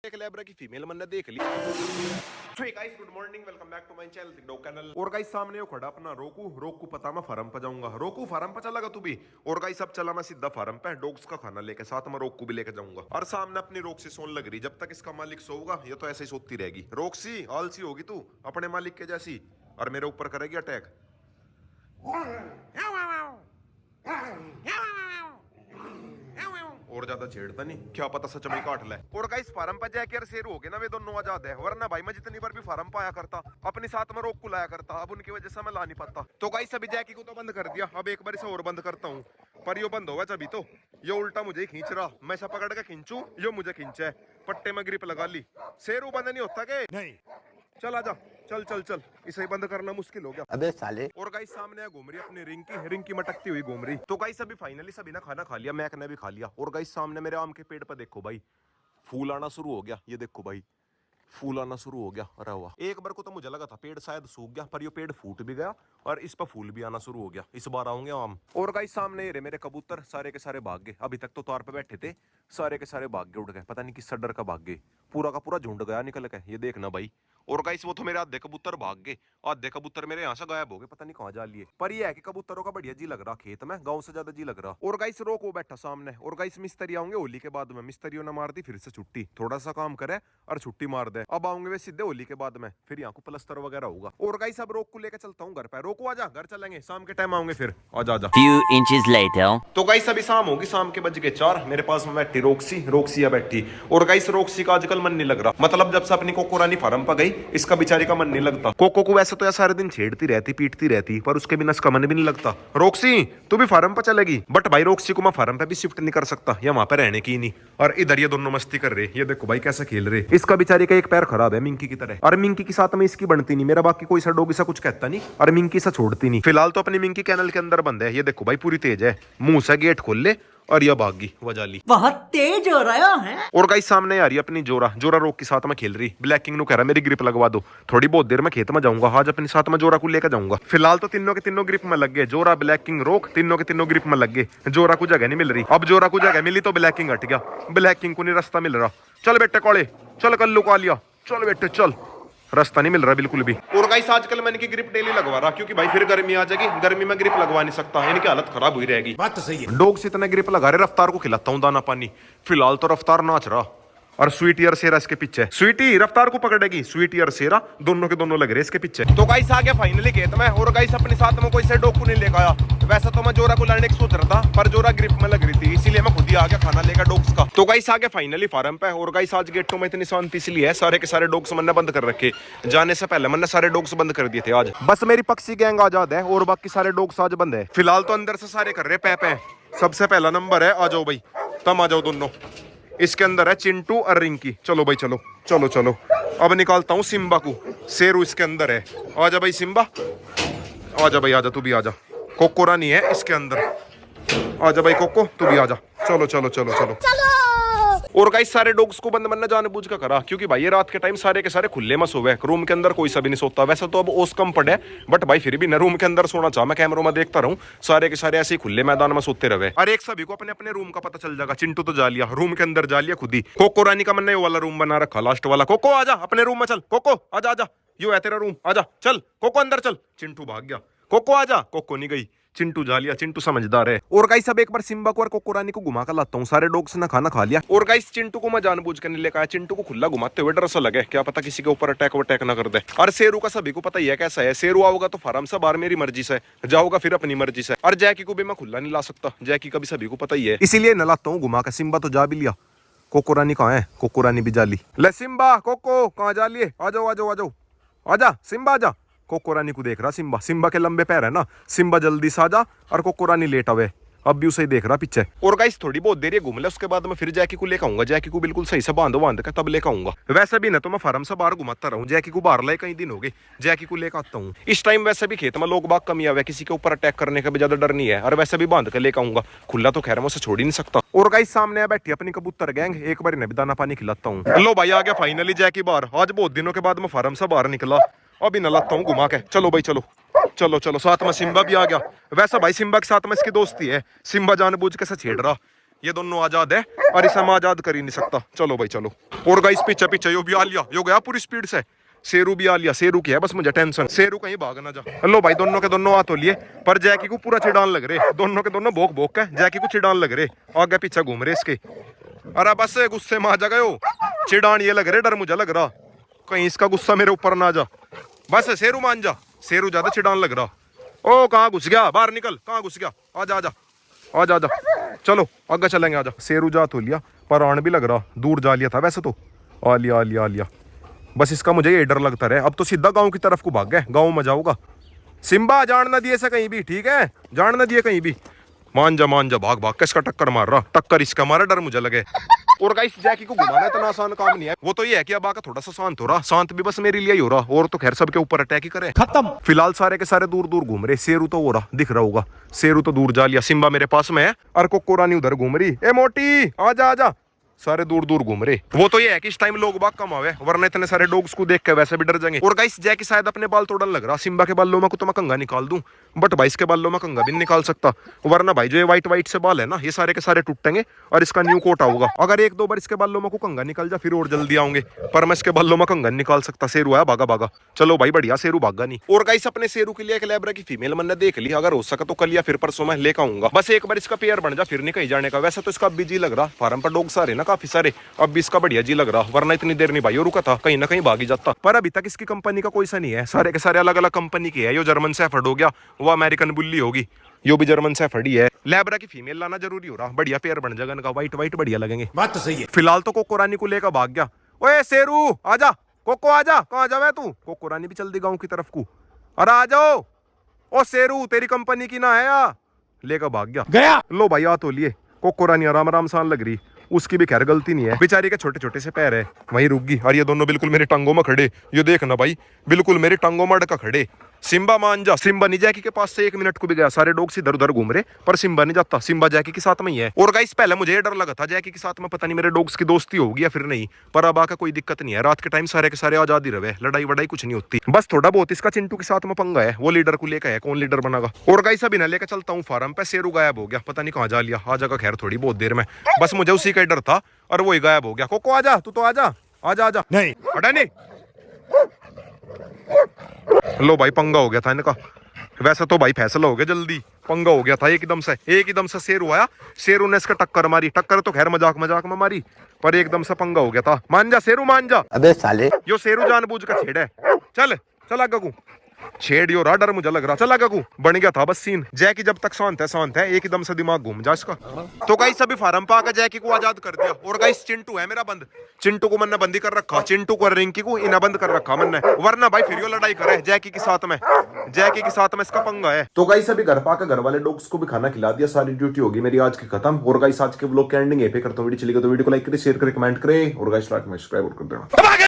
एक लैब्रा की फीमेल मैंने देख ली। Guys good morning, welcome back to my channel the dog channel. और गाइस सामने खड़ा अपना रोकू पता मैं फार्म पे जाऊंगा। रोकू फार्म पे चला तू भी। और गाइस अब चला मैं सीधा फार्म पे डॉग्स का खाना लेके, साथ में रोकू भी लेके जाऊंगा। और सामने अपनी रोक्सी सोन लग रही, जब तक इसका मालिक सोएगा ये तो ऐसे ही सोती रहेगी। रोक्सी आलसी होगी तू अपने मालिक के जैसी, और मेरे ऊपर करेगी अटैक। और ज्यादा छेड़ता नहीं, क्या पता सच में काट ले। और गाइस फार्म पे जाके शेर हो गए ना वे दोनों आजाद है, वरना भाई मैं जितनी बार भी फार्म पे आया करता अपने साथ में रोक को लाया करता, अब उनकी वजह से मैं ला नहीं पाता। तो गाइस अभी जैकी को तो बंद कर दिया, अब एक बार इसे और बंद करता हूँ, पर यो बंद होगा जब तो ये उल्टा मुझे खींच रहा, मैं इसे पकड़ के खींचू यो मुझे खींचे, पट्टे में ग्रिप लगा ली। शेरू बंद नहीं होता के नहीं, चल आजा, चल चल चल, इसे बंद करना मुश्किल हो गया अबे साले। और गाइस सामने घूम रही अपनी रिंकी मटकती हुई घूम रही। तो गाइस अभी फाइनली सभी ने खाना खा लिया, मैक ने भी खा लिया। और गाइस सामने मेरे आम के पेड़ पर देखो भाई फूल आना शुरू हो गया, ये देखो भाई फूल आना शुरू हो गया। अरे वाह, एक बार को तो मुझे लगा था पेड़ शायद सूख गया, पर ये पेड़ फूट भी गया और इस पर फूल भी आना शुरू हो गया। इस बार आऊंगे आम। और गाइस सामने ये रहे मेरे कबूतर, सारे के सारे भाग गए। अभी तक तो तार पे बैठे थे, सारे के सारे भाग गए, उड़ गए, पता नहीं किस डर का भाग गए। पूरा का पूरा झुंड गया निकल के, ये देखना भाई। और गाइस वो तो मेरे आधे कबूतर भाग गए, आधे कबूतर मेरे यहाँ से गायब हो गए, पता नहीं कहाँ जा लिए। पर ये है कि कबूतरों का बढ़िया जी लग रहा खेत में, गांव से ज्यादा जी लग रहा। और गाइस रोको बैठा सामने। और गाइस मिस्त्री आऊंगे होली के बाद में, मिस्त्रियों ने मार दी फिर से छुट्टी, थोड़ा सा काम करे और छुट्टी मार दे। अब आऊंगे वे सीधे होली के बाद में, फिर यहाँ को प्लस्तर वगैरह होगा। और गाइस अब रोक को लेकर चलता हूँ घर पे। रोको आजा, घर चलेंगे, शाम के टाइम आऊंगे फिर, आजा आजा। Few inches later. तो गाइस अभी शाम होगी, शाम के बज गए 4, मेरे पास में बैठी रोक्सी बैठी। और गाइस रोक्सी का आजकल मन नहीं लग रहा, मतलब जब से अपनी कोको रानी फार्म पर गई इसका बेचारी का मन नहीं लगता। कोको को वैसे तो यार सारे दिन छेड़ती रहती पीटती रहती, पर उसके बिना इसका मन भी नहीं लगता। रोक्सी तू भी फार्म पर चलेगी, बट भाई रोक्सी को मैं फार्म पे भी शिफ्ट नहीं कर सकता, या वहां पे रहने की नहीं। और इधर ये दोनों मस्ती कर रहे, ये देखो भाई कैसे खेल रहे। इसका बेचारी का एक पैर खराब है मिंकी की तरह, और मिंकी के साथ में इसकी बनती नहीं। मेरा बाकी कोई सा डॉग इसा कुछ कहता नहीं, और मिंकी सा छोड़ती नहीं। फिलहाल तो अपनी मिंकी कैनल के अंदर बंद है, ये देखो भाई पूरी तेज है, मुंह से गेट खोल ले और यह भागी वजाली, बहुत तेज हो रहा है। और गाइस सामने आ रही अपनी जोरा रोक के साथ में खेल रही। ब्लैकिंग नु कह रहा मेरी ग्रिप लगवा दो, थोड़ी बहुत देर में खेत में जाऊंगा, आज अपने साथ में जोरा को लेकर जाऊंगा। फिलहाल तो तीनों के तीनों ग्रिप में लग गए, जोरा ब्लैकिंग रोक तीनों के तीनों ग्रिप में लग गए। जोरा को जगह नहीं मिल रही, अब जोरा को जगह मिली तो ब्लैकिंग हट गया, ब्लैकिंग को नहीं रास्ता मिल रहा। चल बेटे कौड़े, चल कल्लू का लिया, चल बेटे चल, रास्ता नहीं मिल रहा बिल्कुल भी। और गाइस आजकल मैं इनकी ग्रिप डेली लगवा रहा, क्योंकि भाई फिर गर्मी आ जाएगी, गर्मी में ग्रिप लगवा नहीं सकता, इनकी हालत खराब हुई रहेगी। बात तो सही है। डॉग से इतना ग्रिप लगा रहे, रफ्तार को खिलाता हूँ दाना पानी। फिलहाल तो रफ्तार नाच रहा, और स्वीटी और शेरा इसके पीछे। स्वीटी रफ्तार को पकड़ेगी, स्वीटी और शेरा दोनों के दोनों लग रहे इसके पीछे। तो गाइस आ गया फाइनली खेत में। और गाइस अपने साथ में कोई से डॉग को नहीं लेकर आया, वैसा तो मैं जोरा को लाने की सोच रहा था, पर जोरा ग्रिप में लग रही थी, इसीलिए मैं खुद ही आ गया खाना लेकर डॉग्स का। तो गाइस आ गया फाइनली फार्म पे। और गाइस आज गेटों में इतनी शांति इसलिए है, सारे के सारे डॉग्स मैंने बंद कर रखे, जाने से पहले मैंने सारे डॉग्स बंद कर दिए थे आज। बस मेरी पक्षी गैंग आजाद है और बाकी सारे डॉग्स आज बंद है। फिलहाल तो अंदर से सारे कर रहे पे। सबसे पहला नंबर है, आ जाओ भाई, तुम आ जाओ दोनों। इसके अंदर है चिंटू और रिंकी, चलो भाई चलो चलो चलो। अब निकालता हूँ सिम्बा को, शेरू इसके अंदर है, आजा भाई सिम्बा, आजा भाई आजा, तू भी आजा। कोको रानी है इसके अंदर, आजा भाई कोको तू भी आजा, चलो चलो चलो चलो। और गाइस सारे डॉग्स को बंद मैंने जानबूझ कर करा, क्योंकि भाई ये रात के टाइम सारे के सारे खुले में सोवे, रूम के अंदर कोई सा भी नहीं सोता। वैसे तो अब ओस कम पड़े, बट भाई फिर भी न रूम के अंदर सोना चाह, मैं कैमरों में देखता रहूं, सारे के सारे ऐसे ही खुले मैदान में सोते रहे। और एक सभी को अपने अपने रूम का पता चल जाएगा। चिंटू तो जा लिया रूम के अंदर, जा लिया खुद ही। कोको रानी का मैंने वाला रूम बना रखा, लास्ट वाला। कोको आजा अपने रूम में, चल कोको आजा आजा, यो है तेरा रूम, आजा चल कोको अंदर चल। चिंटू भाग गया, कोको आजा, कोको नहीं गई, चिंटू जा लिया, चिंटू समझदार है। और गाइस अब एक बार सिम्बा को और कोको रानी को घुमा कर लाता हूँ, सारे डॉग्स ने खाना खा लिया। और गाइस चिंटू को मैं जानबूझ कर नहीं लेकर आया, चिंटू को खुला घुमाते हुए डर सा लगे, क्या पता किसी के ऊपर अटैक ना कर दे। और शेरू का सभी को पता ही है कैसा है, शेरू आओगा तो फार्म से बाहर मेरी मर्जी से जाओगा, फिर अपनी मर्जी से। और जैकी को भी मैं खुला नहीं ला सकता, जैकी का भी सभी को पता ही है, इसीलिए न लाता हूँ घुमा कर। सिम्बा तो जा भी लिया, कोको रानी कहाँ है, कोको रानी भी जा ली। ले सिम्बा कोको कहाँ जा लिए, आ जाओ आ जाओ आ जाओ, आजा सिम्बा आजा। कोको रानी को देख रहा सिम्बा, सिम्बा के लंबे पैर है ना, सिम्बा जल्दी से आजा, और कोको रानी लेट आवे, अब भी उसे ही देख रहा पीछे। और गाइस थोड़ी बहुत देर ये घूम ले, उसके बाद मैं फिर जैकी को लेकर आऊंगा, जैकी को बिल्कुल सही से बांध के तब लेकर आऊंगा। वैसे भी ना तो मैं फार्म से बाहर घुमाता रहूं, जैकी को बाहर लाए कई दिन हो गए, जैकी को लेकर आता हूँ। इस टाइम वैसे भी खेत में लोग बाग कमी आवे, किसी के ऊपर अटैक करने का भी ज्यादा डर नहीं है, और वैसे भी बांध के लेकर आऊंगा, खुला तो खैर मैं उसे छोड़ ही नहीं सकता। और गाइस सामने बैठी अपनी कबूतर गैंग, एक बार इन्हें भी दाना पानी खिलाता हूँ। लो भाई आ गया फाइनली जैकी बाहर, आज बहुत दिनों के बाद मैं फार्म से बाहर निकला, अभी न लाता हूँ घुमा के। चलो भाई चलो चलो चलो, साथ में सिम्बा भी आ गया। वैसा भाई सिम्बा के साथ में इसकी दोस्ती है, सिम्बा जानबूझ के से छेड़ रहा, ये दोनों आजाद है और इसे मैं आजाद कर ही नहीं सकता। चलो भाई चलो। और गाइस पीछे पीछे यो भी आ लिया, यो गया पूरी स्पीड से। शेरू भी आ लिया, शेरू की है बस मुझे टेंशन, शेरू कहीं भाग ना जा। हेलो भाई, दोनों के दोनों आ तो लिए, पर जैकी को पूरा चिड़ान लग रहे, दोनों के दोनों भोक भोक के जैकी को चिड़ान लग रहे, आगे पीछे घूम रहे इसके। अरे बस गुस्से में आ जा गए, चिड़ान ये लग रहे, डर मुझे लग रहा कहीं इसका गुस्सा मेरे ऊपर ना जा। बस शेरू मान जा, शेरू ज्यादा चिड़ान लग रहा। ओ कहाँ घुस गया, बाहर निकल, कहाँ घुस गया, आजा आजा आजा आजा, चलो आगे चलेंगे, आजा। शेरू जा तो लिया, पर आन भी लग रहा, दूर जा लिया था वैसे तो। आ लिया आ लिया आ लिया, बस इसका मुझे ये डर लगता रहे। अब तो सीधा गांव की तरफ को भाग गए, गांव में जाऊंगा। सिम्बा जान ना दिए से कहीं भी, ठीक है, जान ना दिए कहीं भी। मान जा भाग भाग के इसका टक्कर मार रहा, टक्कर इसका मारा, डर मुझे लगे। और गाइस जैकी को घुमाना इतना आसान काम नहीं है, वो तो ये है कि अब आकर थोड़ा सा शांत हो रहा, शांत भी बस मेरे लिए ही हो रहा, और तो खैर सबके ऊपर अटैक ही करे। खत्म। फिलहाल सारे के सारे दूर दूर घूम रहे, शेरू तो हो रहा दिख रहा होगा, शेरू तो दूर जा लिया, सिम्बा मेरे पास में है और कोको रानी उधर घूम रही। ए मोटी आजा आजा, सारे दूर दूर घूम रहे। वो तो ये है कि इस टाइम लोग बाग कम आवे, वरना इतने सारे डॉग्स को देख के वैसे भी डर जाएंगे। और गाइस जैकी शायद अपने बाल तोड़ने लग रहा, सिम्बा के बालों में को तो मैं कंघा निकाल दूं, बट भाई इसके बालों में कंघा भी नहीं निकाल सकता, वरना भाई जो ये व्हाइट से बाल है ना, ये सारे के सारे टूटेंगे और इसका न्यू कोट आऊगा। अगर एक दो बार इसके बालों में को कंघा निकल जा फिर और जल्दी आऊंगे, पर मैं इसके बालों में कंघा निकाल सकता। शेरू है भागा भागा, चलो भाई बढ़िया, शेरू भागा नहीं। और गाइस अपने शेरू के लिए एक लैब्रा की फीमेल मैंने देख ली, अगर हो सका तो कल या फिर परसों में लेकर आऊंगा। बस एक बार इसका पेयर बन जा, फिर नहीं कहीं जाने का। वैसे तो इसका अब भी जी लग रहा, फार्म पर डॉग सारे ना काफी सारे, अब भी इसका बढ़िया जी लग रहा, वरना इतनी देर नहीं भाई वो रुका था, कहीं ना कहीं भागी जाता। पर अभी तक इसकी कंपनी का कोई सा नहीं है, सारे के सारे अलग अलग कंपनी की है। यो जर्मन शेफर्ड हो गया, वो अमेरिकन बुल्ली होगी, यो भी जर्मन शेफर्ड ही है। लैब्रा की फीमेल लाना जरूरी हो रहा, बढ़िया पेयर बन जाएगा इनका, व्हाइट व्हाइट बढ़िया लगेंगे। बात तो सही है। फिलहाल तो कोको रानी को लेकर भाग गया। ओए शेरू आजा, कोको आजा, कहाँ जावे तू? कोको रानी भी चल दी गाँव की तरफ को, अरे आ जाओ। ओ शेरू तेरी कंपनी की ना है या, लेकर भाग गया। लो भाई आ तो लिए, कोको रानी आराम आराम सान लग रही, उसकी भी खैर गलती नहीं है, बेचारी के छोटे छोटे से पैर है, वहीं रुक गई। और ये दोनों बिल्कुल मेरे टांगों में खड़े, ये देखना भाई बिल्कुल मेरे टांगों में अड़का खड़े। सिम्बा मान जा, सिम्बा नहीं जैकी के पास से 1 मिनट को भी गया, सारे डॉग्स इधर उधर घूम रहे, पर सिम्बा नहीं जाता, सिम्बा जैकी के साथ में ही है। और गाइस पहले मुझे ये डर लगा था जैकी के साथ में पता नहीं मेरे डॉग्स की दोस्ती होगी या फिर नहीं, पर अब आकर कोई दिक्कत नहीं है, रात के टाइम सारे के सारे आजाद ही रहे, लड़ाई वड़ाई कुछ नहीं होती। बस थोड़ा बहुत इसका चिंटू के साथ में पंगा है, वो लीडर को लेकर है, कौन लीडर बनेगा। और गाइस अभी ना लेकर चलता हूँ फार्म पे, शेरू गायब हो गया, पता नहीं कहाँ जा लिया, आ जाएगा खैर थोड़ी बहुत देर में, बस मुझे उसी का डर था और वो ही गायब हो गया। कोको आजा, तू तो आजा आजा आजा, नहीं हटा नहीं। लो भाई पंगा हो गया था इनका, वैसे तो भाई फैसला हो गया जल्दी, पंगा हो गया था एकदम से शेरू आया, शेरू ने इसका टक्कर मारी, टक्कर तो खैर मजाक मजाक में मारी, पर एकदम से पंगा हो गया था। मान जा शेरू मान जा, अबे साले, यो शेरू जानबूझ कर छेड़ा है, चल चल आगे को छेड़ यो रहा, डर मुझे लग रहा, चल आगे को बन गया था बस सीन। जैकी जब तक शांत है एकदम से दिमाग घूम जा इसका। तो गाइस अभी फार्म पे आकर जैकी को आजाद कर दिया। और गाइस चिंटू है मेरा बंद, चिंटू को मैंने बंदी कर रखा, चिंटू को रिंकी को इन्हें बंद कर रखा मैंने, वरना भाई फिर यो लड़ाई करे जैकी के साथ में, जैकी के साथ में इसका पंगा है। तो गाइस अभी घर पाकर घर वाले डॉग्स को भी खाना खिला दिया, सारी ड्यूटी होगी मेरी आज की खत्म। और गाइस आज के व्लॉग के एंडिंग यहीं पे करता हूं, वीडियो चली गई तो वीडियो को लाइक करें, शेयर करें, कमेंट करें, और गाइस लाइक में सब्सक्राइब कर देना।